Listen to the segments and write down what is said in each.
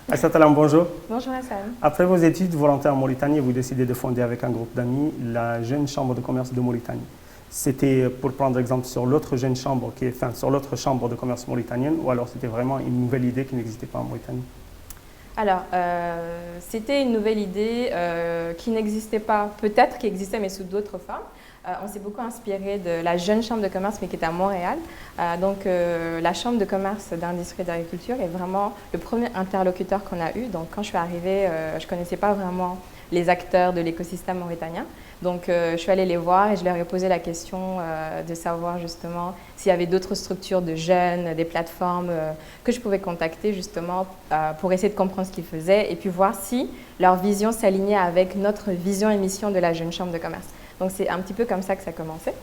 Assatalam, bonjour. Bonjour Hassan. Après vos études volontaires en Mauritanie, vous décidez de fonder avec un groupe d'amis la Jeune Chambre de commerce de Mauritanie. C'était, pour prendre exemple, sur l'autre jeune chambre, sur l'autre chambre de commerce mauritanienne, ou alors c'était vraiment une nouvelle idée qui n'existait pas en Mauritanie? Alors, c'était une nouvelle idée qui n'existait pas, peut-être qui existait, mais sous d'autres formes. On s'est beaucoup inspiré de la jeune chambre de commerce, mais qui était à Montréal. La chambre de commerce d'industrie et d'agriculture est vraiment le premier interlocuteur qu'on a eu. Donc, quand je suis arrivée, je ne connaissais pas vraiment les acteurs de l'écosystème mauritanien. Donc, je suis allée les voir et je leur ai posé la question de savoir justement s'il y avait d'autres structures de jeunes, des plateformes que je pouvais contacter justement pour essayer de comprendre ce qu'ils faisaient et puis voir si leur vision s'alignait avec notre vision et mission de la jeune chambre de commerce. Donc, c'est un petit peu comme ça que ça commençait.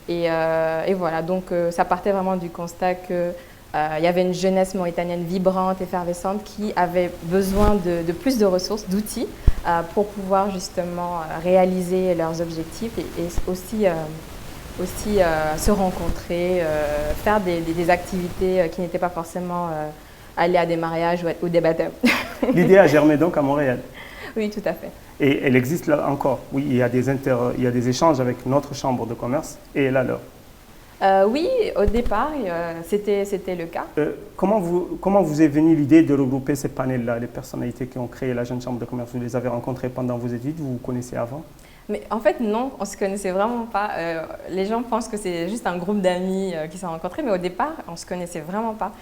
Et voilà, donc ça partait vraiment du constat que il y avait une jeunesse mauritanienne vibrante, effervescente, qui avait besoin de plus de ressources, d'outils, pour pouvoir justement réaliser leurs objectifs et aussi se rencontrer, faire des activités qui n'étaient pas forcément aller à des mariages ou des baptêmes. L'idée a germé donc à Montréal. Oui, tout à fait. Et elle existe là encore. Oui, il y a des échanges avec notre chambre de commerce et la leur. Oui, au départ, c'était le cas. Comment vous est venue l'idée de regrouper ces panels-là, les personnalités qui ont créé la Jeune Chambre de commerce? Vous les avez rencontrées pendant vos études, vous vous connaissez avant? Mais en fait, non, on ne se connaissait vraiment pas. Les gens pensent que c'est juste un groupe d'amis qui s'est rencontrés, mais au départ, on ne se connaissait vraiment pas.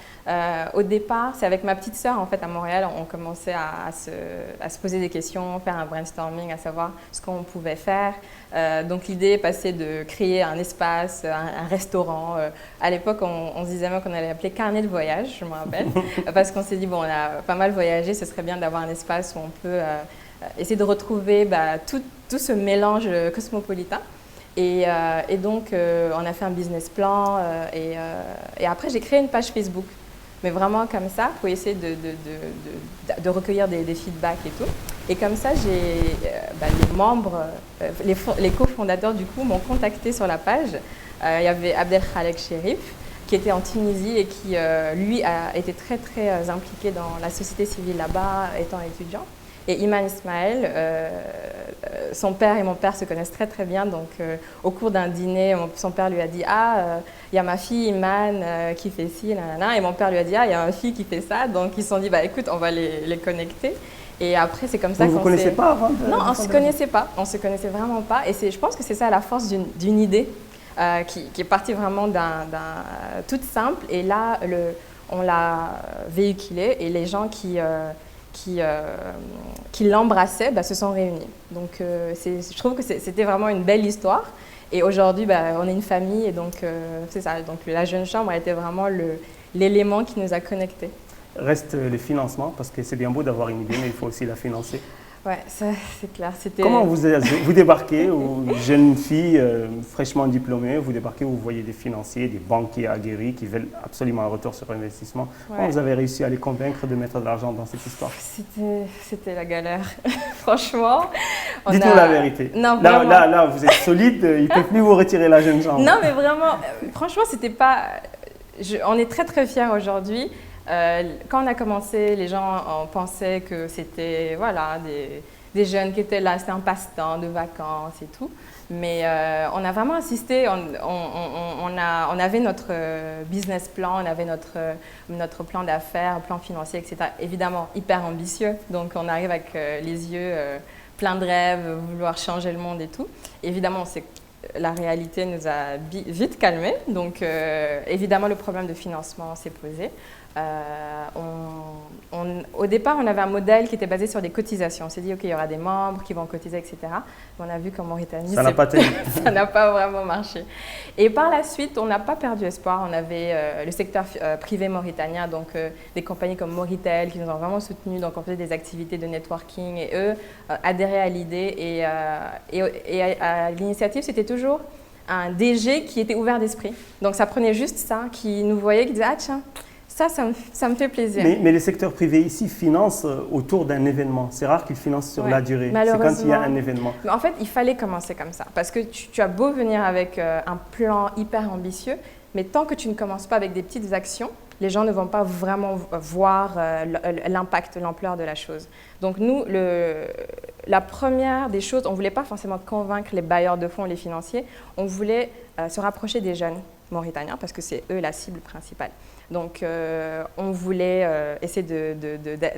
Au départ, c'est avec ma petite sœur, en fait, à Montréal, on commençait à se poser des questions, faire un brainstorming, à savoir ce qu'on pouvait faire. Donc l'idée est passée de créer un espace, un restaurant. À l'époque, on se disait même qu'on allait l'appeler carnet de voyage, je me rappelle, parce qu'on s'est dit, bon, on a pas mal voyagé, ce serait bien d'avoir un espace où on peut essayer de retrouver tout ce mélange cosmopolitain. Et donc, on a fait un business plan et après, j'ai créé une page Facebook. Mais vraiment comme ça, pour essayer de recueillir des feedbacks et tout. Et comme ça, les membres, les cofondateurs du coup m'ont contacté sur la page. Il y avait Abdelkhalek Cherif, qui était en Tunisie et qui, lui, a été très, très impliqué dans la société civile là-bas, étant étudiant. Et Iman Ismaël, son père et mon père se connaissent très très bien, donc au cours d'un dîner, son père lui a dit « Ah, il y a ma fille Iman qui fait ci, nanana », et mon père lui a dit « Ah, il y a ma fille qui fait ça », donc ils se sont dit « Écoute, on va les connecter ». Et après, c'est comme ça qu'on s'est… Vous ne vous connaissez pas avant Non, on ne se connaissait pas, on ne se connaissait vraiment pas, et je pense que c'est ça la force d'une idée qui est partie vraiment toute simple, et là, on l'a véhiculée, et les gens qui l'embrassaient se sont réunis. Donc je trouve que c'était vraiment une belle histoire. Et aujourd'hui, on est une famille et donc c'est ça. Donc la Jeune Chambre a été vraiment l'élément qui nous a connectés. Reste le financement, parce que c'est bien beau d'avoir une idée, mais il faut aussi la financer. Ouais, ça c'est clair. Comment vous débarquez, jeune fille fraîchement diplômée, vous débarquez, vous voyez des financiers, des banquiers aguerris qui veulent absolument un retour sur investissement. Ouais. Comment vous avez réussi à les convaincre de mettre de l'argent dans cette histoire? C'était la galère, franchement. Dites-nous la vérité. Non, là, vous êtes solide, ils ne peuvent plus vous retirer la Jeune Chambre. Non, mais vraiment, franchement, c'était pas… on est très très fiers aujourd'hui. Quand on a commencé, les gens pensaient que c'était des jeunes qui étaient là, c'était un passe-temps de vacances et tout. Mais on a vraiment insisté, on avait notre business plan, on avait notre plan d'affaires, plan financier, etc. Évidemment, hyper ambitieux. Donc on arrive avec les yeux pleins de rêves, vouloir changer le monde et tout. Évidemment, la réalité nous a vite calmés. Donc évidemment, le problème de financement s'est posé. Au départ, on avait un modèle qui était basé sur des cotisations. On s'est dit, OK, il y aura des membres qui vont cotiser, etc. Mais on a vu qu'en Mauritanie, ça n'a pas tenu. Ça n'a pas vraiment marché. Et par la suite, on n'a pas perdu espoir. On avait le secteur privé mauritanien, donc des compagnies comme Moritel qui nous ont vraiment soutenus. Donc, on faisait des activités de networking et eux adhéraient à l'idée. Et à l'initiative, c'était toujours un DG qui était ouvert d'esprit. Donc, ça prenait juste ça, qui nous voyait, qui disait, ah tiens, ça me fait plaisir. Mais les secteurs privés ici financent autour d'un événement. C'est rare qu'ils financent sur la durée. C'est quand il y a un événement. Mais en fait, il fallait commencer comme ça. Parce que tu as beau venir avec un plan hyper ambitieux, mais tant que tu ne commences pas avec des petites actions, les gens ne vont pas vraiment voir l'impact, l'ampleur de la chose. Donc nous, la première des choses, on ne voulait pas forcément convaincre les bailleurs de fonds, les financiers, on voulait se rapprocher des jeunes mauritaniens parce que c'est eux la cible principale. Donc on voulait essayer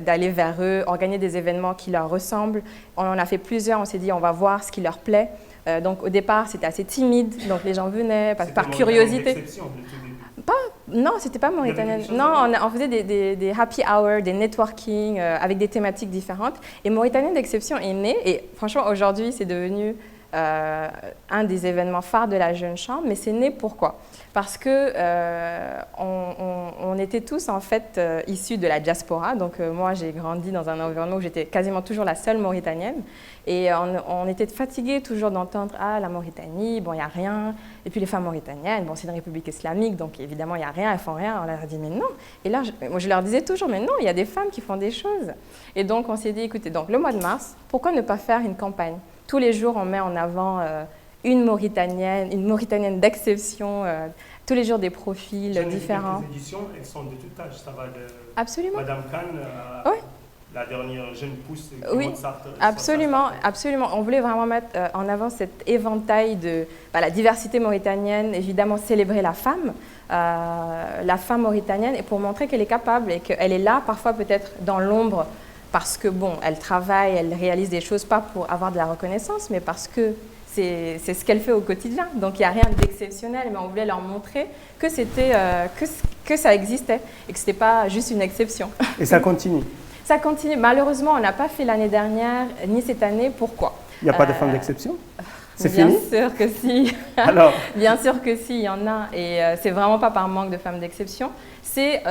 d'aller vers eux, organiser des événements qui leur ressemblent. On en a fait plusieurs, on s'est dit on va voir ce qui leur plaît. Donc au départ c'était assez timide, donc les gens venaient par curiosité. Non, c'était pas mauritanien. Non, on faisait des happy hours, des networking avec des thématiques différentes. Et Mauritanienne d'exception est né. Et franchement, aujourd'hui, c'est devenu un des événements phares de la Jeune Chambre. Mais c'est né pourquoi? Parce que on était tous en fait issus de la diaspora. Donc moi, j'ai grandi dans un environnement où j'étais quasiment toujours la seule Mauritanienne. Et on était fatigués toujours d'entendre « Ah, la Mauritanie, bon, il n'y a rien. » Et puis les femmes mauritaniennes, bon, c'est une république islamique, donc évidemment, il n'y a rien, elles font rien. On leur a dit « Mais non !» Et là, moi, je leur disais toujours « Mais non, il y a des femmes qui font des choses. » Et donc, on s'est dit « Écoutez, donc le mois de mars, pourquoi ne pas faire une campagne? Tous les jours, on met en avant une Mauritanienne d'exception, tous les jours des profils différents. Les éditions, elles sont de tout âge. Ça va de Absolument. Madame Khan à la dernière jeune pousse qui monte Sartre. Absolument, absolument. On voulait vraiment mettre en avant cet éventail de la diversité mauritanienne, évidemment célébrer la femme mauritanienne, et pour montrer qu'elle est capable et qu'elle est là, parfois peut-être dans l'ombre, parce que bon, elle travaille, elle réalise des choses, pas pour avoir de la reconnaissance, mais parce que c'est ce qu'elle fait au quotidien. Donc il n'y a rien d'exceptionnel, mais on voulait leur montrer que c'était que ça existait et que ce n'était pas juste une exception. Et ça continue. Ça continue. Malheureusement, on n'a pas fait l'année dernière, ni cette année. Pourquoi? Il n'y a pas de femmes d'exception? C'est bien fini? Bien sûr que si. Alors? Bien sûr que si, il y en a. Et c'est vraiment pas par manque de femmes d'exception. C'est,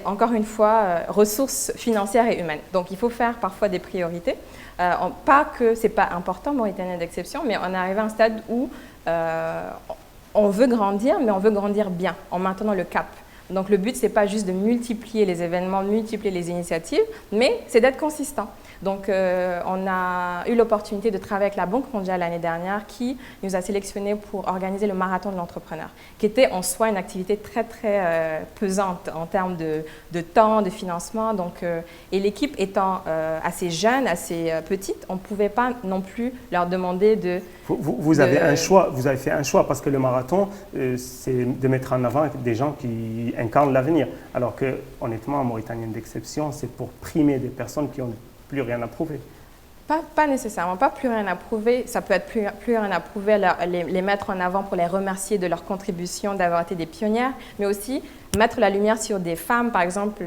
encore une fois, ressources financières et humaines. Donc, il faut faire parfois des priorités. Pas que c'est pas important, Mauritanienne d'exception, mais on est arrivé à un stade où on veut grandir, mais on veut grandir bien, en maintenant le cap. Donc le but, ce n'est pas juste de multiplier les événements, de multiplier les initiatives, mais c'est d'être consistant. Donc on a eu l'opportunité de travailler avec la Banque mondiale l'année dernière qui nous a sélectionnés pour organiser le marathon de l'entrepreneur, qui était en soi une activité très très pesante en termes de temps, de financement. Donc, et l'équipe étant assez jeune, assez petite, on ne pouvait pas non plus leur demander de… Vous avez un choix, vous avez fait un choix parce que le marathon, c'est de mettre en avant des gens qui incarnent l'avenir. Alors que, honnêtement, en Mauritanienne d'exception, c'est pour primer des personnes qui n'ont plus rien à prouver. Pas nécessairement, pas plus rien à prouver. Ça peut être plus rien à prouver, les mettre en avant pour les remercier de leur contribution, d'avoir été des pionnières, mais aussi mettre la lumière sur des femmes. Par exemple,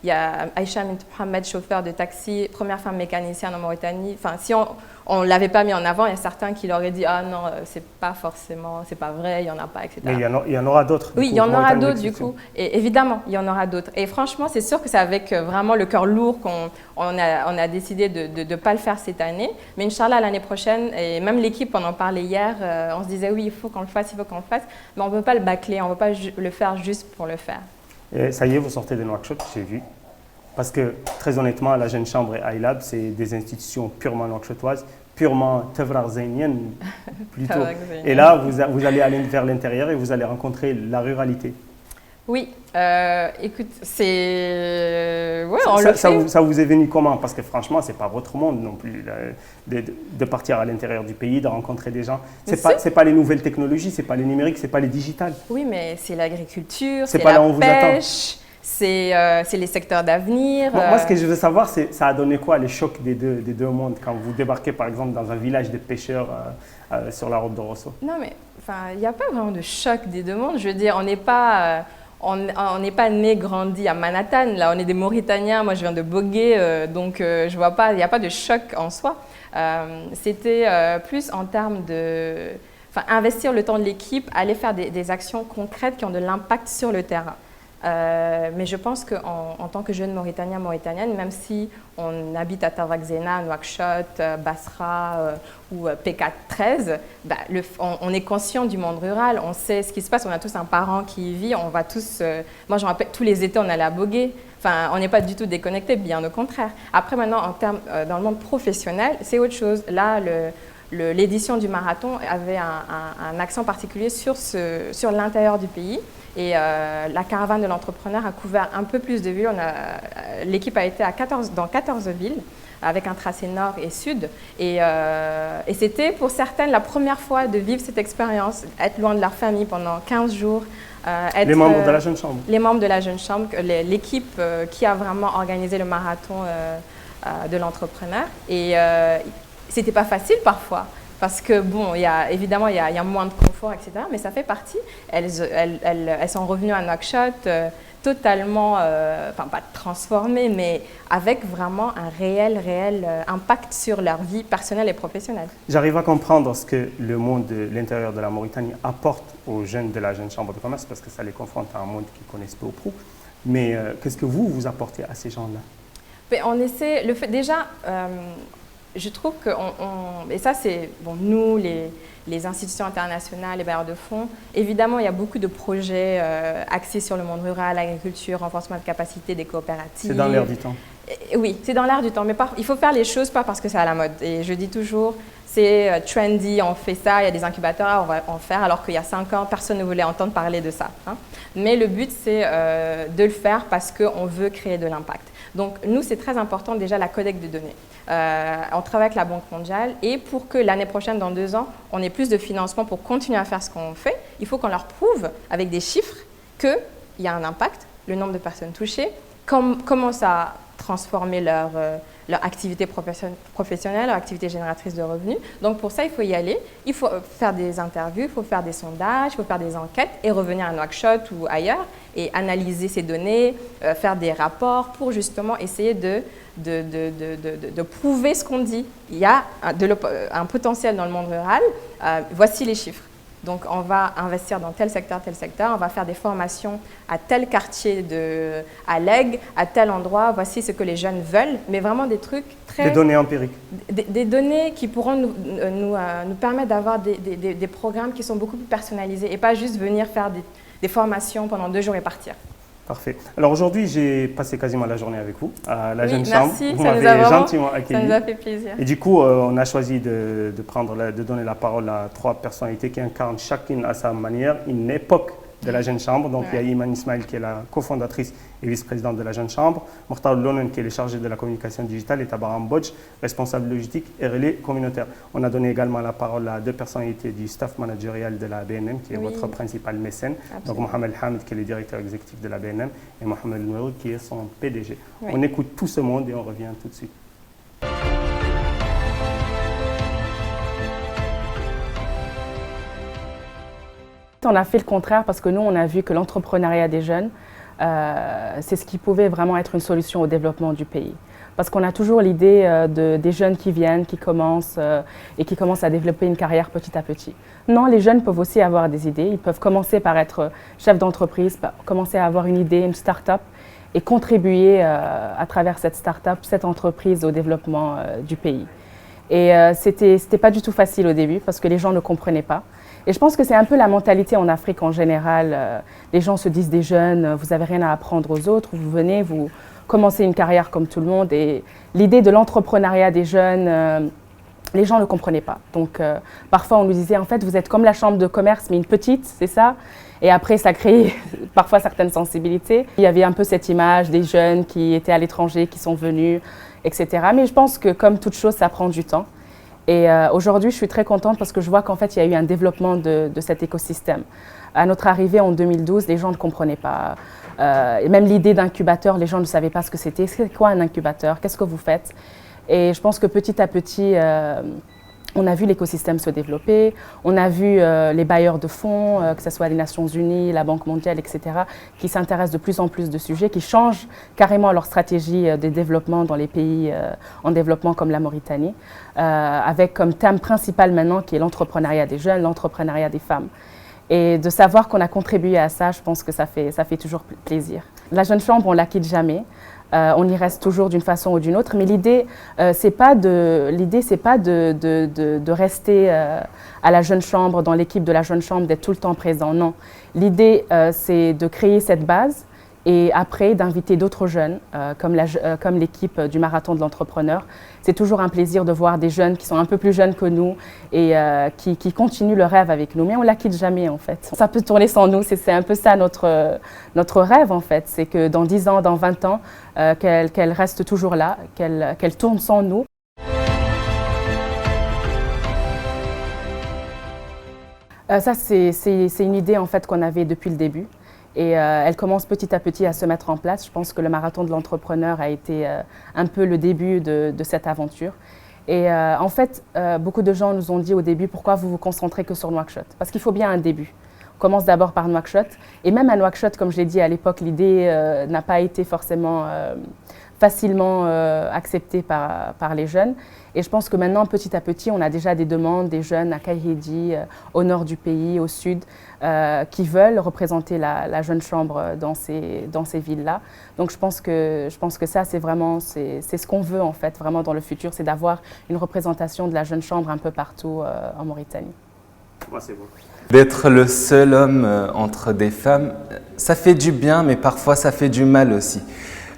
il y a Aïcha Mint Mohamed, chauffeur de taxi, première femme mécanicienne en Mauritanie. Enfin, si on ne l'avait pas mis en avant, il y a certains qui l'auraient dit « Ah non, c'est pas forcément, c'est pas vrai, il n'y en a pas, etc. » Mais il y en aura d'autres. Oui, il y en aura d'autres du coup. Et évidemment, il y en aura d'autres. Et franchement, c'est sûr que c'est avec vraiment le cœur lourd qu'on a décidé de ne pas le faire cette année. Mais Inch'Allah, l'année prochaine, et même l'équipe, on en parlait hier, on se disait « Oui, il faut qu'on le fasse, il faut qu'on le fasse. » Mais on ne peut pas le bâcler, on ne peut pas le faire juste pour le faire. Et ça y est, vous sortez de Nouakchott, j'ai vu. Parce que, très honnêtement, la Jeune Chambre et iLab, c'est des institutions purement nouakchottoises, purement tevrarzéniennes plutôt. Et là, vous allez aller vers l'intérieur et vous allez rencontrer la ruralité. Oui, écoute, c'est… Ouais, ça vous est venu comment? Parce que franchement, ce n'est pas votre monde non plus, de partir à l'intérieur du pays, de rencontrer des gens. Ce n'est pas les nouvelles technologies, ce n'est pas les numériques, ce n'est pas les digitales. Oui, mais c'est l'agriculture, c'est la pêche, c'est les secteurs d'avenir. Moi, ce que je veux savoir, c'est ça a donné quoi les chocs des deux mondes quand vous débarquez, par exemple, dans un village de pêcheurs sur la route de Rosso? Non, mais il n'y a pas vraiment de choc des deux mondes. Je veux dire, on n'est pas… On n'est pas né, grandi à Manhattan, là on est des Mauritaniens, moi je viens de Bogué, donc je vois pas, il n'y a pas de choc en soi. C'était plus en termes de investir le temps de l'équipe, aller faire des actions concrètes qui ont de l'impact sur le terrain. Mais je pense qu'en tant que jeune Mauritanien, Mauritanienne, même si on habite à Tavakzena, Nouakchott, Basra ou PK13, on est conscient du monde rural, on sait ce qui se passe, on a tous un parent qui y vit, on va tous… moi je me rappelle, tous les étés on allait à Bogué, on n'est pas du tout déconnecté, bien au contraire. Après maintenant, en termes, dans le monde professionnel, c'est autre chose. Là, l'édition du marathon avait un accent particulier sur l'intérieur du pays. Et la caravane de l'entrepreneur a couvert un peu plus de villes. L'équipe a été dans 14 villes, avec un tracé nord et sud. Et c'était pour certaines la première fois de vivre cette expérience, être loin de leur famille pendant 15 jours. Les membres de la Jeune Chambre. Les membres de la Jeune Chambre, l'équipe qui a vraiment organisé le marathon de l'entrepreneur. Et c'était pas facile parfois. Parce que, bon, évidemment, il y a moins de confort, etc. Mais ça fait partie. Elles sont revenues à Nouakchott totalement, enfin pas transformées, mais avec vraiment un réel impact sur leur vie personnelle et professionnelle. J'arrive à comprendre ce que le monde de l'intérieur de la Mauritanie apporte aux jeunes de la Jeune Chambre de commerce, parce que ça les confronte à un monde qu'ils connaissent peu ou prou. Mais qu'est-ce que vous apportez à ces gens-là? On essaie, je trouve que, et ça c'est, bon, nous, les institutions internationales, les bailleurs de fonds, évidemment il y a beaucoup de projets axés sur le monde rural, l'agriculture, renforcement de capacité des coopératives. C'est dans l'air du temps. Oui, c'est dans l'air du temps, mais il faut faire les choses pas parce que c'est à la mode. Et je dis toujours, c'est trendy, on fait ça, il y a des incubateurs, on va en faire, alors qu'il y a 5 ans, personne ne voulait entendre parler de ça. Hein. Mais le but, c'est de le faire parce qu'on veut créer de l'impact. Donc nous, c'est très important déjà la collecte de données. On travaille avec la Banque mondiale et pour que l'année prochaine, dans 2 ans, on ait plus de financement pour continuer à faire ce qu'on fait, il faut qu'on leur prouve avec des chiffres qu'il y a un impact, le nombre de personnes touchées, comment ça a transformé leur activité professionnelle, leur activité génératrice de revenus. Donc pour ça, il faut y aller, il faut faire des interviews, il faut faire des sondages, il faut faire des enquêtes et revenir à Nouakchott ou ailleurs et analyser ces données, faire des rapports pour justement essayer de prouver ce qu'on dit. Il y a un potentiel dans le monde rural, voici les chiffres. Donc on va investir dans tel secteur, on va faire des formations à tel quartier à Lègue, à tel endroit, voici ce que les jeunes veulent, mais vraiment des trucs très... Des données empiriques. Des données qui pourront nous permettre d'avoir des programmes qui sont beaucoup plus personnalisés et pas juste venir faire des formations pendant 2 jours et partir. Parfait. Alors aujourd'hui, j'ai passé quasiment la journée avec vous à la Jeune Chambre. Merci, vous m'avez gentiment accueilli. Ça nous a fait plaisir. Et du coup, on a choisi de donner la parole à 3 personnalités qui incarnent chacune à sa manière une époque de la Jeune Chambre. Donc, il y a Iman Ismail qui est la cofondatrice et vice-présidente de la Jeune Chambre, Mokhtar Lonen qui est le chargé de la communication digitale et Tabaram Bodj, responsable logistique et relais communautaire. On a donné également la parole à 2 personnalités du staff managérial de la BNM qui est votre principal mécène. Absolument. Donc, Mohamed Hamid qui est le directeur exécutif de la BNM et Mohamed Mouroud qui est son PDG. Oui. On écoute tout ce monde et on revient tout de suite. On a fait le contraire parce que nous, on a vu que l'entrepreneuriat des jeunes, c'est ce qui pouvait vraiment être une solution au développement du pays. Parce qu'on a toujours l'idée des jeunes qui viennent, qui commencent et qui commencent à développer une carrière petit à petit. Non, les jeunes peuvent aussi avoir des idées. Ils peuvent commencer par être chef d'entreprise, commencer à avoir une idée, une start-up et contribuer à travers cette start-up, cette entreprise au développement du pays. Et c'était pas du tout facile au début parce que les gens ne comprenaient pas. Et je pense que c'est un peu la mentalité en Afrique en général. Les gens se disent des jeunes, vous n'avez rien à apprendre aux autres, vous venez, vous commencez une carrière comme tout le monde. Et l'idée de l'entrepreneuriat des jeunes, les gens ne comprenaient pas. Donc parfois on nous disait, en fait, vous êtes comme la chambre de commerce, mais une petite, c'est ça? Et après, ça crée parfois certaines sensibilités. Il y avait un peu cette image des jeunes qui étaient à l'étranger, qui sont venus, etc. Mais je pense que comme toute chose, ça prend du temps. Et aujourd'hui, je suis très contente parce que je vois qu'en fait, il y a eu un développement de cet écosystème. À notre arrivée en 2012, les gens ne comprenaient pas. Et même l'idée d'incubateur, les gens ne savaient pas ce que c'était. C'est quoi un incubateur? Qu'est-ce que vous faites? Et je pense que petit à petit, on a vu l'écosystème se développer, on a vu les bailleurs de fonds, que ce soit les Nations Unies, la Banque mondiale, etc., qui s'intéressent de plus en plus de sujets, qui changent carrément leur stratégie de développement dans les pays en développement comme la Mauritanie, avec comme thème principal maintenant qui est l'entrepreneuriat des jeunes, l'entrepreneuriat des femmes. Et de savoir qu'on a contribué à ça, je pense que ça fait toujours plaisir. La Jeune Chambre, on ne la quitte jamais. On y reste toujours d'une façon ou d'une autre, mais l'idée, c'est pas de rester à la Jeune Chambre, dans l'équipe de la Jeune Chambre, d'être tout le temps présent. Non, l'idée, c'est de créer cette base et après d'inviter d'autres jeunes, comme l'équipe du Marathon de l'Entrepreneur. C'est toujours un plaisir de voir des jeunes qui sont un peu plus jeunes que nous et qui continuent le rêve avec nous. Mais on ne la quitte jamais en fait. Ça peut tourner sans nous, c'est un peu ça notre rêve en fait. C'est que dans 10 ans, dans 20 ans, qu'elle reste toujours là, qu'elle tourne sans nous. Ça, c'est une idée en fait qu'on avait depuis le début et elle commence petit à petit à se mettre en place. Je pense que le Marathon de l'Entrepreneur a été un peu le début de cette aventure. Et en fait, beaucoup de gens nous ont dit au début pourquoi vous vous concentrez que sur Nouakchott, parce qu'il faut bien un début. On commence d'abord par Nouakchott et même à Nouakchott, comme je l'ai dit à l'époque, l'idée n'a pas été forcément facilement acceptée par les jeunes. Et je pense que maintenant, petit à petit, on a déjà des demandes des jeunes à Kaïredi, au nord du pays, au sud, qui veulent représenter la jeune chambre dans ces villes-là. Donc je pense que ça, c'est ce qu'on veut en fait, vraiment dans le futur, c'est d'avoir une représentation de la jeune chambre un peu partout en Mauritanie. Ouais, c'est bon. D'être le seul homme entre des femmes, ça fait du bien, mais parfois ça fait du mal aussi.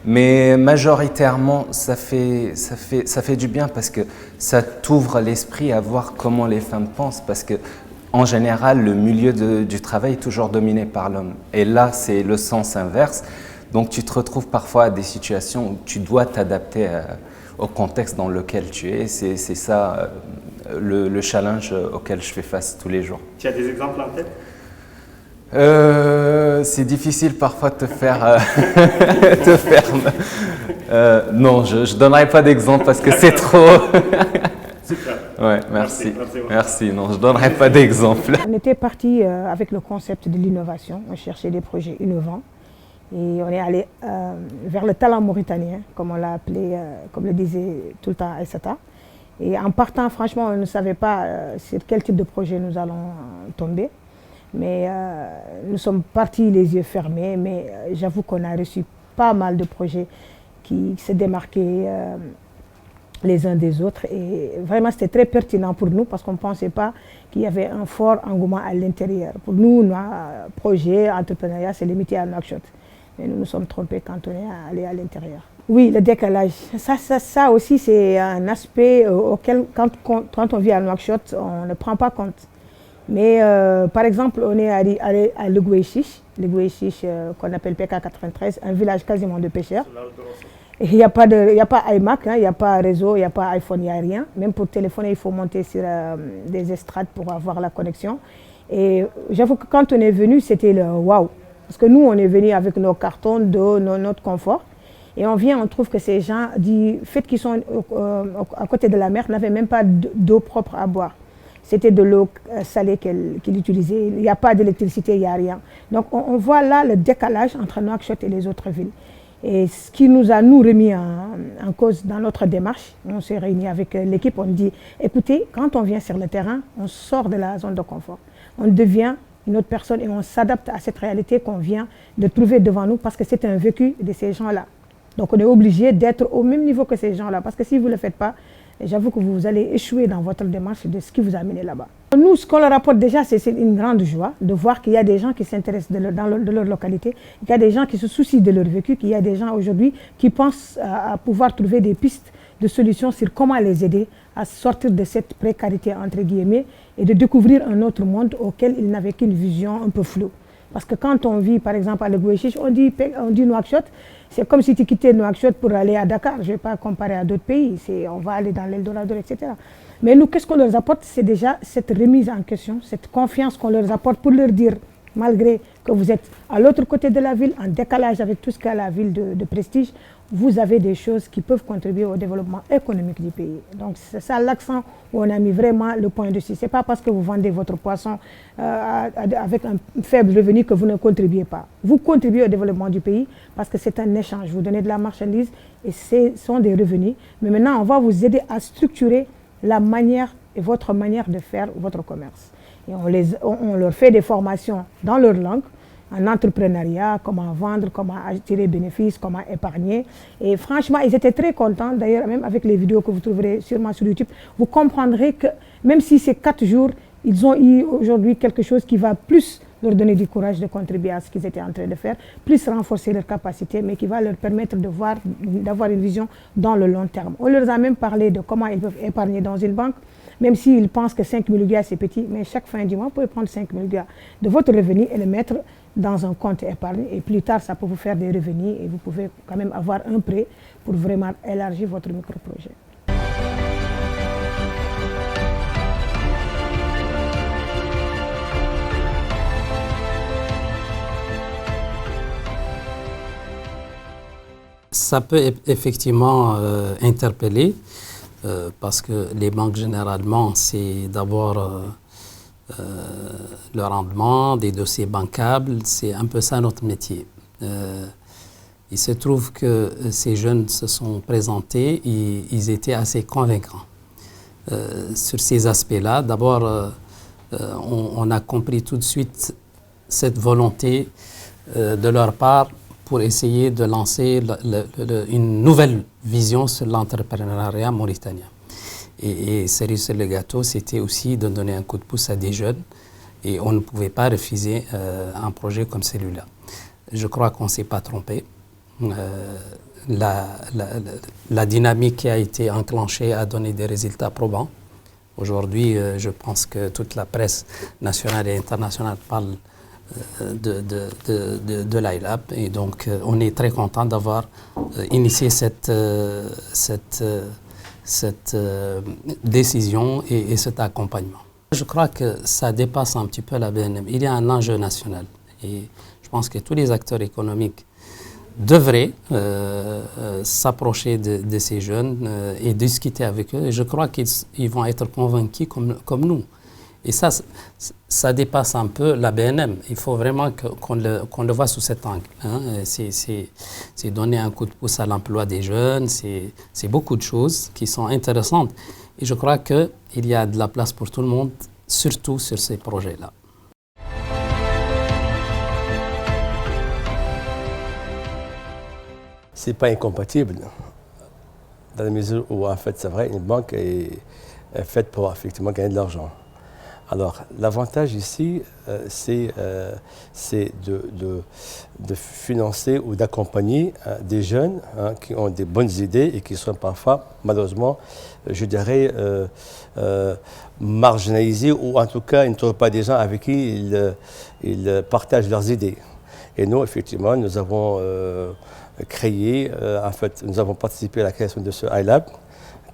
Mais majoritairement, ça fait du bien parce que ça t'ouvre l'esprit à voir comment les femmes pensent. Parce que, en général, le milieu du travail est toujours dominé par l'homme. Et là, c'est le sens inverse. Donc, tu te retrouves parfois à des situations où tu dois t'adapter au contexte dans lequel tu es. C'est ça le challenge auquel je fais face tous les jours. Tu as des exemples en tête ? C'est difficile parfois de te faire... non, je ne donnerai pas d'exemple parce que c'est trop... Super. Ouais, merci. Merci, non, je ne donnerai pas d'exemple. On était parti avec le concept de l'innovation, on cherchait des projets innovants et on est allé vers le talent mauritanien, comme on l'a appelé, comme le disait tout le temps Aïssata. Et en partant, franchement, on ne savait pas sur quel type de projet nous allons tomber. Mais nous sommes partis les yeux fermés, mais j'avoue qu'on a reçu pas mal de projets qui se démarquaient les uns des autres. Et vraiment, c'était très pertinent pour nous parce qu'on ne pensait pas qu'il y avait un fort engouement à l'intérieur. Pour nous, nos projets, entrepreneuriat, c'est limité à Nouakchott. Mais nous nous sommes trompés quand on est allé à l'intérieur. Oui, le décalage. Ça aussi, c'est un aspect auquel, quand on vit à Nouakchott, on ne prend pas compte. Mais par exemple, on est allé à Legoué-Chiche, qu'on appelle PK93, un village quasiment de pêcheurs. Il n'y a pas iMac, il n'y a pas réseau, il n'y a pas iPhone, il n'y a rien. Même pour téléphoner, il faut monter sur des estrades pour avoir la connexion. Et j'avoue que quand on est venu, c'était le waouh. Parce que nous, on est venu avec nos cartons d'eau, notre confort. Et on vient, on trouve que ces gens, du fait qu'ils sont à côté de la mer, n'avaient même pas d'eau propre à boire. C'était de l'eau salée qu'il utilisait. Il n'y a pas d'électricité, il n'y a rien. Donc on voit là le décalage entre Nouakchott et les autres villes. Et ce qui nous a remis en cause dans notre démarche, on s'est réunis avec l'équipe, on dit, écoutez, quand on vient sur le terrain, on sort de la zone de confort. On devient une autre personne et on s'adapte à cette réalité qu'on vient de trouver devant nous parce que c'est un vécu de ces gens-là. Donc on est obligé d'être au même niveau que ces gens-là parce que si vous ne le faites pas, j'avoue que vous allez échouer dans votre démarche de ce qui vous a amené là-bas. Nous, ce qu'on leur apporte déjà, c'est une grande joie de voir qu'il y a des gens qui s'intéressent de leur localité, qu'il y a des gens qui se soucient de leur vécu, qu'il y a des gens aujourd'hui qui pensent à pouvoir trouver des pistes de solutions sur comment les aider à sortir de cette précarité, entre guillemets, et de découvrir un autre monde auquel ils n'avaient qu'une vision un peu floue. Parce que quand on vit, par exemple, à Legoué-Chiche, on dit Nouakchott, c'est comme si tu quittais Nouakchott pour aller à Dakar. Je ne vais pas comparer à d'autres pays, on va aller dans l'Eldorado, etc. Mais nous, qu'est-ce qu'on leur apporte? C'est déjà cette remise en question, cette confiance qu'on leur apporte pour leur dire, malgré que vous êtes à l'autre côté de la ville, en décalage avec tout ce qu'a la ville de prestige, vous avez des choses qui peuvent contribuer au développement économique du pays. Donc c'est ça l'accent où on a mis vraiment le point dessus. Ce n'est pas parce que vous vendez votre poisson avec un faible revenu que vous ne contribuez pas. Vous contribuez au développement du pays parce que c'est un échange. Vous donnez de la marchandise et ce sont des revenus. Mais maintenant, on va vous aider à structurer la manière et votre manière de faire votre commerce. Et on leur fait des formations dans leur langue, en entrepreneuriat, comment vendre, comment tirer bénéfice, comment épargner. Et franchement, ils étaient très contents. D'ailleurs, même avec les vidéos que vous trouverez sûrement sur YouTube, vous comprendrez que même si c'est 4 jours, ils ont eu aujourd'hui quelque chose qui va plus leur donner du courage de contribuer à ce qu'ils étaient en train de faire, plus renforcer leurs capacités, mais qui va leur permettre d'avoir une vision dans le long terme. On leur a même parlé de comment ils peuvent épargner dans une banque, même s'ils pensent que 5 000 UGA c'est petit, mais chaque fin du mois, vous pouvez prendre 5 000 UGA de votre revenu et le mettre dans un compte épargne. Et plus tard, ça peut vous faire des revenus et vous pouvez quand même avoir un prêt pour vraiment élargir votre micro-projet. Ça peut effectivement interpeller parce que les banques généralement c'est d'abord le rendement, des dossiers bancables, c'est un peu ça notre métier. Il se trouve que ces jeunes se sont présentés et ils étaient assez convaincants sur ces aspects-là. D'abord, on a compris tout de suite cette volonté de leur part pour essayer de lancer une nouvelle vision sur l'entrepreneuriat mauritanien. Et cerise sur le gâteau, c'était aussi de donner un coup de pouce à des jeunes. Et on ne pouvait pas refuser un projet comme celui-là. Je crois qu'on ne s'est pas trompé. La dynamique qui a été enclenchée a donné des résultats probants. Aujourd'hui, je pense que toute la presse nationale et internationale parle de l'ILAB et donc on est très content d'avoir initié cette décision et cet accompagnement. Je crois que ça dépasse un petit peu la BNM. Il y a un enjeu national et je pense que tous les acteurs économiques devraient s'approcher de ces jeunes et discuter avec eux. Et je crois qu'ils vont être convaincus comme nous. Et ça dépasse un peu la BNM. Il faut vraiment qu'on le voit sous cet angle. Hein. C'est donner un coup de pouce à l'emploi des jeunes, c'est beaucoup de choses qui sont intéressantes. Et je crois qu'il y a de la place pour tout le monde, surtout sur ces projets-là. Ce n'est pas incompatible, dans la mesure où, en fait, c'est vrai, une banque est faite pour effectivement gagner de l'argent. Alors, l'avantage ici, c'est de financer ou d'accompagner des jeunes qui ont des bonnes idées et qui sont parfois, malheureusement, je dirais, marginalisés ou en tout cas, ils ne trouvent pas des gens avec qui ils partagent leurs idées. Et nous, effectivement, nous avons créé, en fait, nous avons participé à la création de ce iLab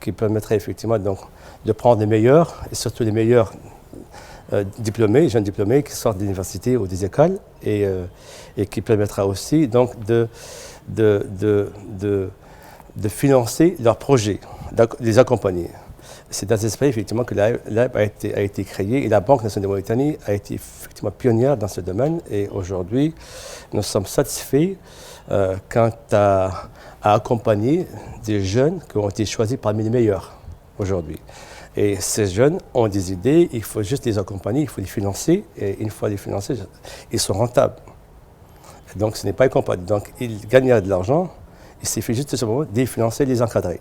qui permettrait effectivement donc, de prendre les meilleurs et surtout les meilleurs diplômés, jeunes diplômés qui sortent d'universités ou des écoles et qui permettra aussi donc de financer leurs projets, de les accompagner. C'est dans cet esprit effectivement que l'ILAB a été créé et la Banque nationale de Mauritanie a été effectivement pionnière dans ce domaine et aujourd'hui nous sommes satisfaits quant à accompagner des jeunes qui ont été choisis parmi les meilleurs aujourd'hui. Et ces jeunes ont des idées, il faut juste les accompagner, il faut les financer, et une fois les financer, ils sont rentables. Donc ce n'est pas incompatible. Donc ils gagneraient de l'argent, il suffit juste de ce moment de les financer, de les encadrer.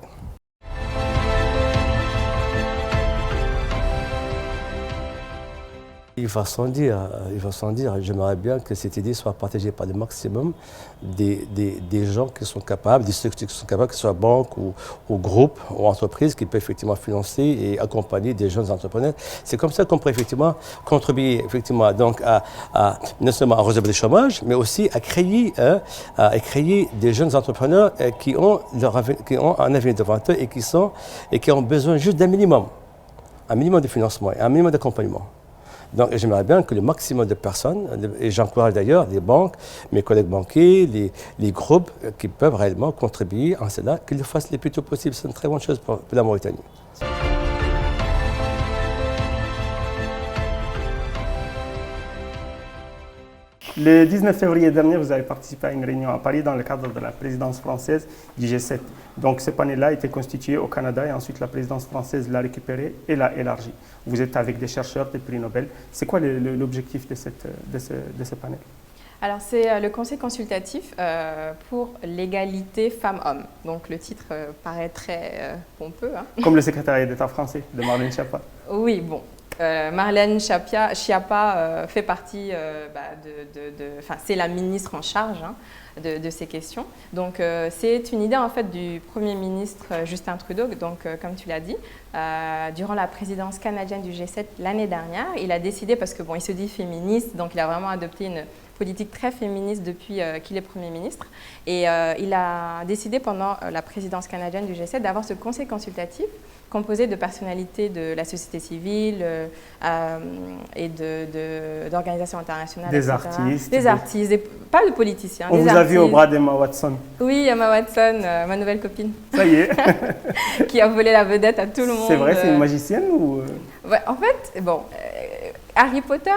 Il va sans dire, j'aimerais bien que cette idée soit partagée par le maximum des gens qui sont capables, des structures qui sont capables, que ce soit banques ou groupes ou entreprises qui peuvent effectivement financer et accompagner des jeunes entrepreneurs. C'est comme ça qu'on peut effectivement contribuer effectivement donc à non seulement à résoudre le chômage, mais aussi à créer des jeunes entrepreneurs qui ont un avenir devant eux et qui ont besoin juste d'un minimum de financement et un minimum d'accompagnement. Donc j'aimerais bien que le maximum de personnes, et j'encourage d'ailleurs les banques, mes collègues banquiers, les groupes qui peuvent réellement contribuer en cela, qu'ils le fassent le plus tôt possible. C'est une très bonne chose pour la Mauritanie. Le 19 février dernier, vous avez participé à une réunion à Paris dans le cadre de la présidence française du G7. Donc ce panel-là a été constitué au Canada et ensuite la présidence française l'a récupéré et l'a élargi. Vous êtes avec des chercheurs, des prix Nobel. C'est quoi l'objectif de ce panel? Alors c'est le conseil consultatif pour l'égalité femmes-hommes. Donc le titre paraît très pompeux. Hein. Comme le secrétariat d'État français de Marlène Schiappa. Oui, bon. Marlène Schiappa fait partie, c'est la ministre en charge de ces questions. Donc c'est une idée en fait du Premier ministre Justin Trudeau, donc comme tu l'as dit, durant la présidence canadienne du G7 l'année dernière, il a décidé, parce que bon, il se dit féministe, donc il a vraiment adopté une politique très féministe depuis qu'il est Premier ministre. Et il a décidé pendant la présidence canadienne du G7 d'avoir ce conseil consultatif composé de personnalités de la société civile et d'organisations internationales, des etc. artistes. Des artistes, pas de politiciens. On des vous a vu au artistes. bras d'Emma Watson. Oui, Emma Watson, ma nouvelle copine. Ça y est. Qui a volé la vedette à tout le monde. C'est vrai, c'est une magicienne ou Ouais, en fait, bon, Harry Potter,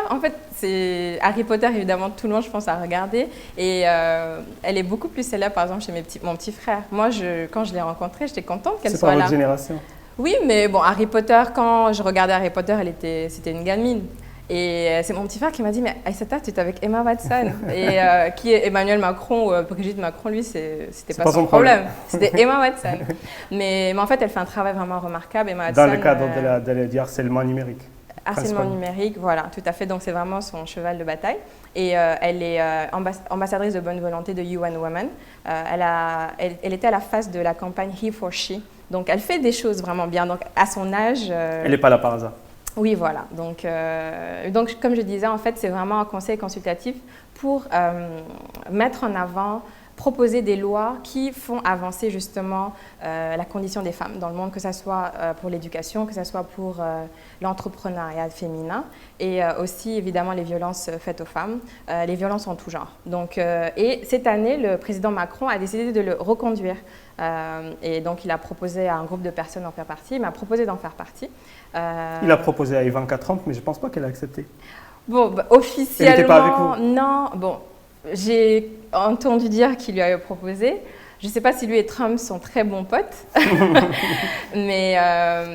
Harry Potter, évidemment, tout le monde, je pense, a regardé. Et elle est beaucoup plus célèbre, par exemple, chez mon petit frère. Moi, quand je l'ai rencontrée, j'étais contente qu'elle soit là. C'est pas votre génération. Oui, mais bon, Harry Potter, quand je regardais Harry Potter, c'était une gamine. Et c'est mon petit frère qui m'a dit, mais Aïssata, tu es avec Emma Watson. Et qui est Emmanuel Macron ou Brigitte Macron, lui, c'était pas son problème. C'était Emma Watson. Mais en fait, elle fait un travail vraiment remarquable. Emma Watson, dans le cadre du harcèlement numérique. Harcèlement numérique, voilà, tout à fait. Donc, c'est vraiment son cheval de bataille. Et elle est ambassadrice de bonne volonté de UN Women. Elle était à la face de la campagne He for She. Donc, elle fait des choses vraiment bien. Donc, à son âge… Elle n'est pas là par hasard. Oui, voilà. Donc, comme je disais, en fait, c'est vraiment un conseil consultatif pour mettre en avant, proposer des lois qui font avancer justement la condition des femmes dans le monde, que ce soit pour l'éducation, que ce soit pour l'entrepreneuriat féminin et aussi évidemment les violences faites aux femmes, les violences en tout genre. Donc, et cette année, le président Macron a décidé de le reconduire. Et donc, il a proposé à un groupe de personnes d'en faire partie. Il m'a proposé d'en faire partie. Il a proposé à Ivanka Trump, mais je ne pense pas qu'elle a accepté. Bon, officiellement, elle n'était pas avec vous. Non. Bon, j'ai entendu dire qu'il lui avait proposé. Je ne sais pas si lui et Trump sont très bons potes. Mais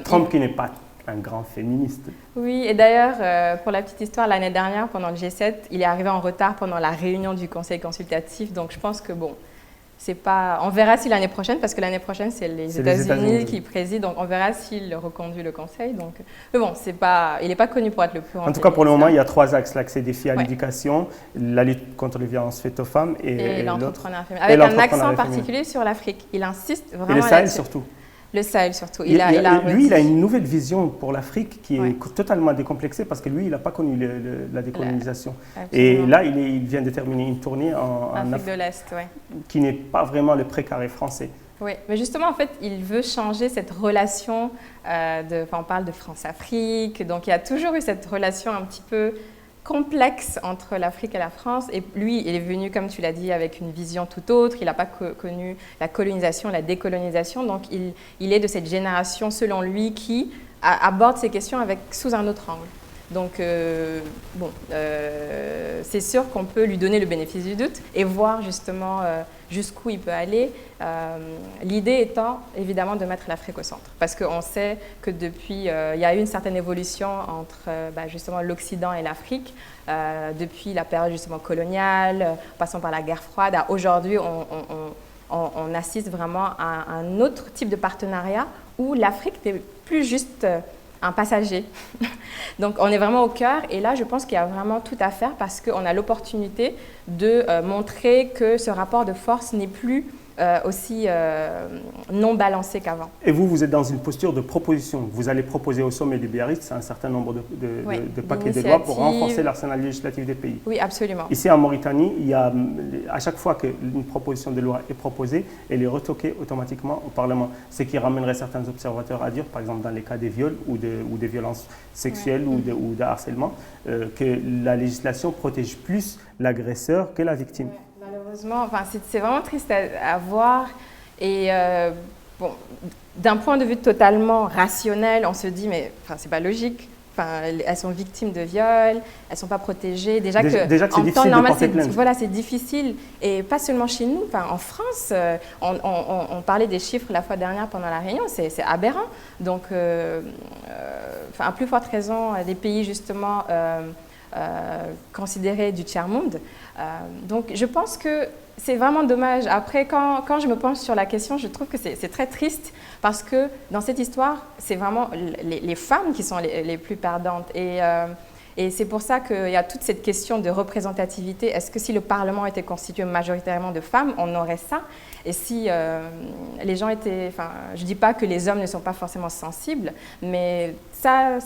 Trump qui n'est pas un grand féministe. Oui, et d'ailleurs, pour la petite histoire, l'année dernière, pendant le G7, il est arrivé en retard pendant la réunion du conseil consultatif. Donc, je pense que bon… C'est pas, on verra si l'année prochaine, parce que l'année prochaine, c'est les États-Unis qui président, donc on verra s'il reconduit le Conseil. Donc, mais bon, il n'est pas connu pour être le plus… En tout cas, pour le moment, il y a 3 axes, l'accès des filles à l'éducation, la lutte contre les violences faites aux femmes et l'entrepreneuriat féminin. Avec un accent particulier sur l'Afrique. Il insiste vraiment là-dessus. Et le Sahel surtout. Le Sahel surtout. Lui, il a une nouvelle vision pour l'Afrique qui est totalement décomplexée parce que lui, il n'a pas connu la décolonisation. Et là, il vient de terminer une tournée en Afrique de l'Est, qui n'est pas vraiment le précaré français. Oui, mais justement, en fait, il veut changer cette relation, on parle de France-Afrique, donc il y a toujours eu cette relation un petit peu complexe entre l'Afrique et la France. Et lui, il est venu, comme tu l'as dit, avec une vision tout autre. Il n'a pas connu la colonisation, la décolonisation. Donc, il est de cette génération, selon lui, qui aborde ces questions sous un autre angle. Donc, c'est sûr qu'on peut lui donner le bénéfice du doute et voir justement jusqu'où il peut aller. L'idée étant évidemment de mettre l'Afrique au centre, parce qu'on sait que depuis, il y a eu une certaine évolution entre justement l'Occident et l'Afrique, depuis la période justement coloniale, passant par la guerre froide, à aujourd'hui on assiste vraiment à un autre type de partenariat où l'Afrique n'est plus juste un passager. Donc, on est vraiment au cœur et là, je pense qu'il y a vraiment tout à faire parce qu'on a l'opportunité de montrer que ce rapport de force n'est plus aussi non balancé qu'avant. Et vous êtes dans une posture de proposition. Vous allez proposer au sommet du Biarritz un certain nombre de paquets de lois pour renforcer l'arsenal législatif des pays. Oui, absolument. Ici en Mauritanie, il y a, à chaque fois qu'une proposition de loi est proposée, elle est retoquée automatiquement au Parlement. Ce qui ramènerait certains observateurs à dire, par exemple dans les cas des viols ou des violences sexuelles ou de harcèlement, que la législation protège plus l'agresseur que la victime. Malheureusement, c'est vraiment triste à voir et d'un point de vue totalement rationnel, on se dit mais c'est pas logique. Elles sont victimes de viol, elles sont pas protégées. Déjà que c'est en temps normal, c'est difficile et pas seulement chez nous. En France, on parlait des chiffres la fois dernière pendant la réunion, c'est aberrant. Donc, à plus forte raison, des pays justement considéré du tiers-monde. Donc je pense que c'est vraiment dommage. Après, quand je me penche sur la question, je trouve que c'est très triste parce que dans cette histoire, c'est vraiment les femmes qui sont les plus perdantes. Et c'est pour ça qu'il y a toute cette question de représentativité. Est-ce que si le Parlement était constitué majoritairement de femmes, on aurait ça? Et si les gens étaient... Enfin, je ne dis pas que les hommes ne sont pas forcément sensibles, mais ça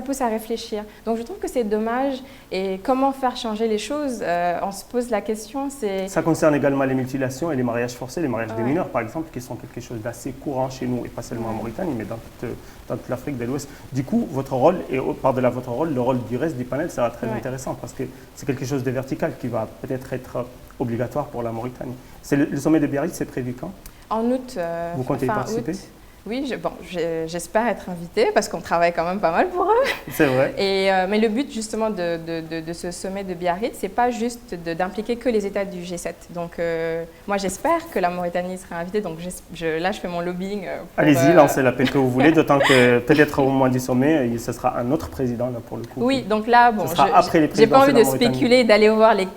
pousse à réfléchir. Donc je trouve que c'est dommage. Et comment faire changer les choses? On se pose la question. Ça concerne également les mutilations et les mariages forcés, les mariages des mineurs, par exemple, qui sont quelque chose d'assez courant chez nous, et pas seulement en Mauritanie, mais dans toute l'Afrique de l'Ouest. Du coup, votre rôle, et par-delà votre rôle, le rôle du reste du panel sera très intéressant, parce que c'est quelque chose de vertical qui va peut-être être obligatoire pour la Mauritanie. Le sommet de Biarritz, c'est prévu quand? En août. Vous comptez y participer? Août. Oui, j'espère être invitée parce qu'on travaille quand même pas mal pour eux. C'est vrai. Mais le but justement de ce sommet de Biarritz, c'est pas juste d'impliquer que les États du G7. Donc moi j'espère que la Mauritanie sera invitée. Donc là je fais mon lobbying. Allez-y, lancez l'appel que vous voulez, d'autant que peut-être au moment du sommet, ce sera un autre président là pour le coup. Oui, donc là bon, j'ai pas envie de spéculer, d'aller voir les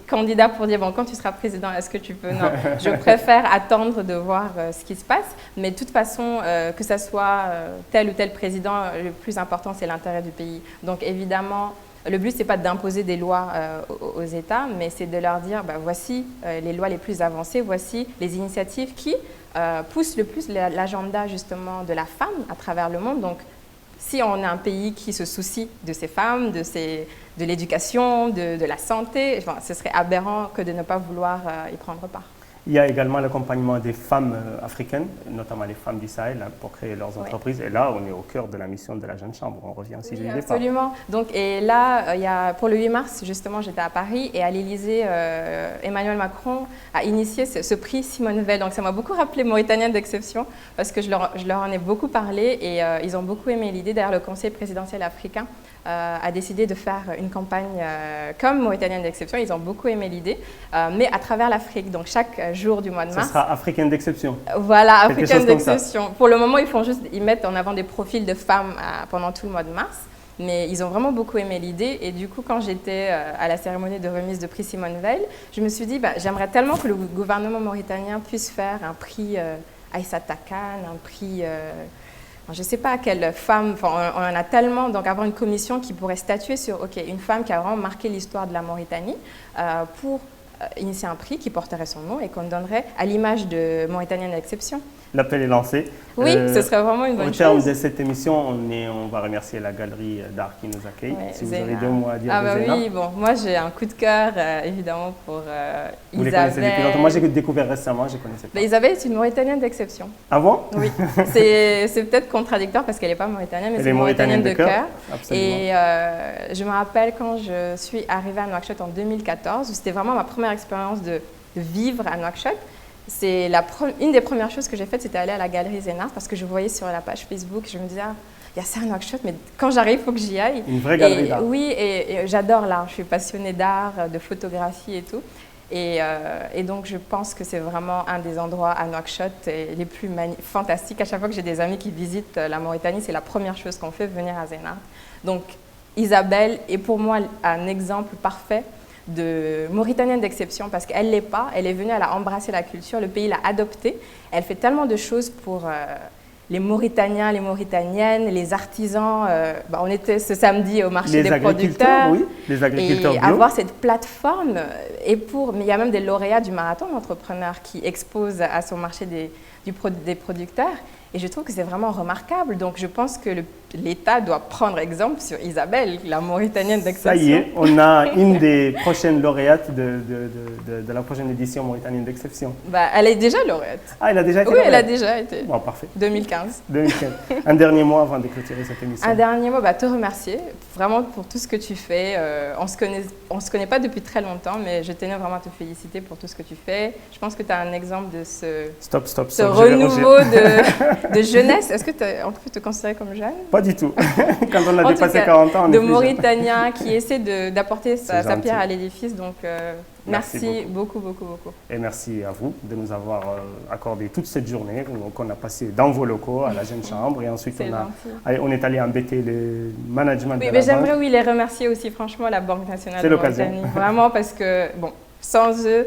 candidats pour dire bon quand tu seras président, est-ce que tu peux? Non, je préfère attendre de voir ce qui se passe. Mais de toute façon, que ce soit tel ou tel président, le plus important, c'est l'intérêt du pays. Donc évidemment, le but, ce n'est pas d'imposer des lois aux États, mais c'est de leur dire, voici les lois les plus avancées, voici les initiatives qui poussent le plus l'agenda justement de la femme à travers le monde. Donc si on a un pays qui se soucie de ces femmes, de l'éducation, de la santé, ce serait aberrant que de ne pas vouloir y prendre part. Il y a également l'accompagnement des femmes africaines, notamment les femmes du Sahel, pour créer leurs entreprises. Et là, on est au cœur de la mission de la Jeune Chambre. On revient aussi du départ. Absolument. Donc, et là, pour le 8 mars, justement, j'étais à Paris et à l'Élysée, Emmanuel Macron a initié ce prix Simone Veil. Donc, ça m'a beaucoup rappelé Mauritanienne d'exception parce que je leur en ai beaucoup parlé et ils ont beaucoup aimé l'idée. D'ailleurs, le Conseil présidentiel africain a décidé de faire une campagne comme Mauritanienne d'exception. Ils ont beaucoup aimé l'idée, mais à travers l'Afrique. Donc, chaque jour du mois de mars. Ce sera africaine d'exception. Voilà, africaine d'exception. Pour le moment, ils mettent en avant des profils de femmes pendant tout le mois de mars. Mais ils ont vraiment beaucoup aimé l'idée. Et du coup, quand j'étais à la cérémonie de remise de prix Simone Veil, je me suis dit, j'aimerais tellement que le gouvernement mauritanien puisse faire un prix Aïssata Khan, un prix... je ne sais pas quelle femme, on en a tellement, donc avoir une commission qui pourrait statuer sur une femme qui a vraiment marqué l'histoire de la Mauritanie pour initier un prix qui porterait son nom et qu'on donnerait à l'image de Mauritanienne d'exception. L'appel est lancé. Oui, ce serait vraiment une bonne chose. Au terme de cette émission, on va remercier la galerie d'art qui nous accueille. Ouais, si vous avez 2 mots à dire de Zéna. Oui, moi j'ai un coup de cœur évidemment pour vous Isabelle. Les connaissez depuis longtemps. Moi j'ai découvert récemment, je ne connaissais pas. Isabelle est une Mauritanienne d'exception. Ah bon? Oui, c'est peut-être contradictoire parce qu'elle n'est pas mauritanienne, mais c'est une Mauritanienne de cœur. Et je me rappelle quand je suis arrivée à Nouakchott en 2014, c'était vraiment ma première expérience de vivre à Nouakchott. C'est une des premières choses que j'ai faites, c'était aller à la galerie Zéna parce que je voyais sur la page Facebook, je me disais, il y a ça à Nouakchott, mais quand j'arrive, il faut que j'y aille. Une vraie galerie d'art. Oui, et j'adore l'art, je suis passionnée d'art, de photographie et tout. Et donc, je pense que c'est vraiment un des endroits à Nouakchott les plus fantastiques. À chaque fois que j'ai des amis qui visitent la Mauritanie, c'est la première chose qu'on fait, venir à Zéna. Donc, Isabelle est pour moi un exemple parfait de Mauritanienne d'exception parce qu'elle ne l'est pas, elle est venue, elle a embrassé la culture, le pays l'a adoptée, elle fait tellement de choses pour les Mauritaniens, les Mauritaniennes, les artisans. On était ce samedi au marché des producteurs. Oui, les agriculteurs et bio. avoir cette plateforme, mais il y a même des lauréats du marathon d'entrepreneurs qui exposent à son marché des producteurs. Et je trouve que c'est vraiment remarquable. Donc, je pense que l'État doit prendre exemple sur Isabelle, la Mauritanienne d'exception. Ça y est, on a une des prochaines lauréates de la prochaine édition Mauritanienne d'exception. Elle est déjà lauréate. Ah, elle a déjà été lauréate? Oui, elle a déjà été. Bon, parfait. 2015. Un dernier mot avant de clôturer cette émission. Un dernier mot, te remercier vraiment pour tout ce que tu fais. On se connaît pas depuis très longtemps, mais je tenais vraiment à te féliciter pour tout ce que tu fais. Je pense que tu as un exemple de ce Stop. renouveau de jeunesse. Est-ce que on peut te considérer comme jeune? Pas du tout. Quand on a En dépassé tout cas, 40 ans, on est de plus jeune. Mauritaniens qui essaient d'apporter sa gentil. pierre à l'édifice. Donc, Merci merci beaucoup, beaucoup, beaucoup. Et merci à vous de nous avoir accordé toute cette journée qu'on a passée dans vos locaux à la Jeune Chambre. Et ensuite, C'est gentil. on est allé embêter le management Oui, de la mais banque. j'aimerais les remercier aussi, franchement, la Banque nationale C'est de l'occasion. Mauritanie. Vraiment, parce que, bon, sans eux,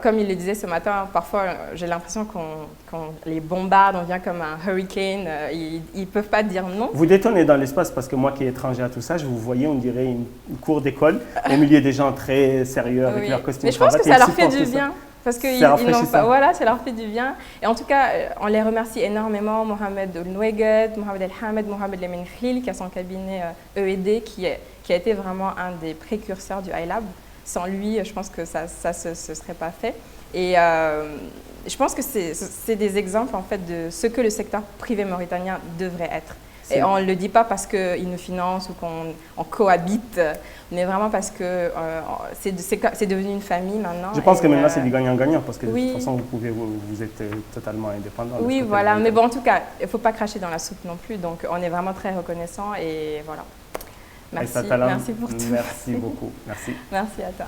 comme il le disait ce matin, parfois j'ai l'impression qu'on les bombarde, on vient comme un hurricane, ils ne peuvent pas dire non. Vous détonnez dans l'espace parce que moi qui est étranger à tout ça, je vous voyais, on dirait une cour d'école, au milieu des gens très sérieux avec Oui. leurs costumes. Mais je pense que cravates, ça et leur fait supportent du tout ça. bien. Parce que C'est rafraîchissant. voilà, ça leur fait du bien. Et en tout cas, on les remercie énormément. Mohamed Oulnoueguet, Mohamed El Hamed, Mohamed Lemine Khil, qui a son cabinet EED, qui a été vraiment un des précurseurs du iLab. Sans lui, je pense que ça se serait pas fait. Et je pense que c'est des exemples en fait de ce que le secteur privé mauritanien devrait être. Et on ne le dit pas parce qu'il nous finance ou qu'on cohabite, mais vraiment parce que c'est devenu une famille maintenant. Je pense que maintenant c'est du gagnant-gagnant parce que Oui. de toute façon vous êtes totalement indépendant. de ce Oui, côté-là. voilà. Mais bon, en tout cas, il ne faut pas cracher dans la soupe non plus. Donc, on est vraiment très reconnaissants et voilà. Merci, Aïssa Talam, merci pour tout. Merci beaucoup. Merci. Merci à toi.